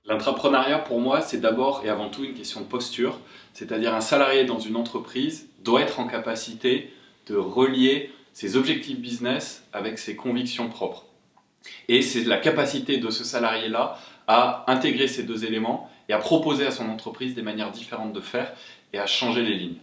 L'entrepreneuriat pour moi, c'est d'abord et avant tout une question de posture, c'est-à-dire un salarié dans une entreprise doit être en capacité de relier ses objectifs business avec ses convictions propres. Et c'est la capacité de ce salarié-là à intégrer ces deux éléments et à proposer à son entreprise des manières différentes de faire et à changer les lignes.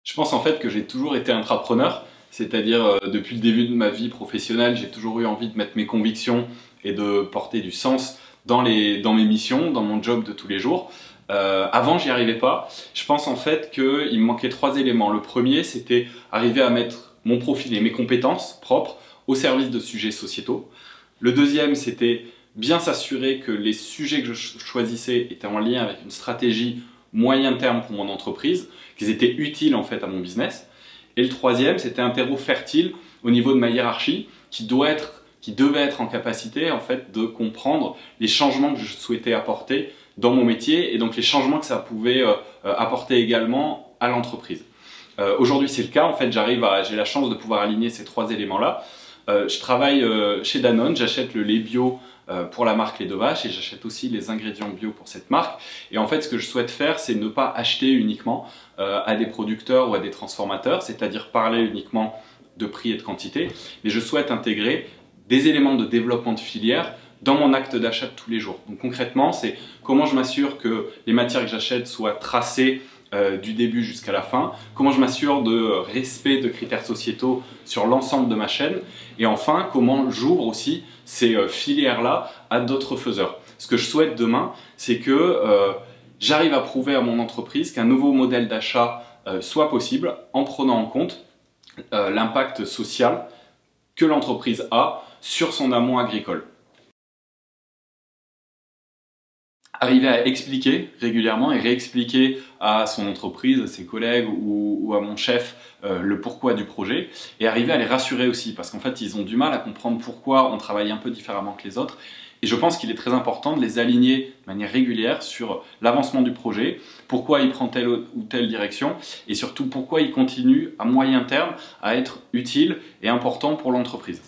Je pense en fait que j'ai toujours été intrapreneur, c'est-à-dire depuis le début de ma vie professionnelle, j'ai toujours eu envie de mettre mes convictions et de porter du sens dans mes missions, dans mon job de tous les jours. Avant, j'y arrivais pas. Je pense en fait qu'il me manquait trois éléments. Le premier, c'était arriver à mettre mon profil et mes compétences propres au service de sujets sociétaux. Le deuxième, c'était bien s'assurer que les sujets que je choisissais étaient en lien avec une stratégie moyen terme pour mon entreprise, qu'ils étaient utiles en fait à mon business. Et le troisième, c'était un terreau fertile au niveau de ma hiérarchie qui devait être en capacité en fait de comprendre les changements que je souhaitais apporter dans mon métier et donc les changements que ça pouvait apporter également à l'entreprise. Aujourd'hui c'est le cas, en fait j'ai la chance de pouvoir aligner ces trois éléments-là. Je travaille chez Danone, j'achète le lait bio pour la marque Lait de Vache et j'achète aussi les ingrédients bio pour cette marque. Et en fait, ce que je souhaite faire, c'est ne pas acheter uniquement à des producteurs ou à des transformateurs, c'est-à-dire parler uniquement de prix et de quantité, mais je souhaite intégrer des éléments de développement de filière dans mon acte d'achat de tous les jours. Donc concrètement, c'est comment je m'assure que les matières que j'achète soient tracées du début jusqu'à la fin, comment je m'assure de respect de critères sociétaux sur l'ensemble de ma chaîne, et enfin comment j'ouvre aussi ces filières-là à d'autres faiseurs. Ce que je souhaite demain, c'est que j'arrive à prouver à mon entreprise qu'un nouveau modèle d'achat soit possible en prenant en compte l'impact social que l'entreprise a sur son amont agricole. Arriver à expliquer régulièrement et réexpliquer à son entreprise, à ses collègues ou à mon chef le pourquoi du projet et arriver à les rassurer aussi parce qu'en fait ils ont du mal à comprendre pourquoi on travaille un peu différemment que les autres et je pense qu'il est très important de les aligner de manière régulière sur l'avancement du projet, pourquoi il prend telle ou telle direction et surtout pourquoi il continue à moyen terme à être utile et important pour l'entreprise.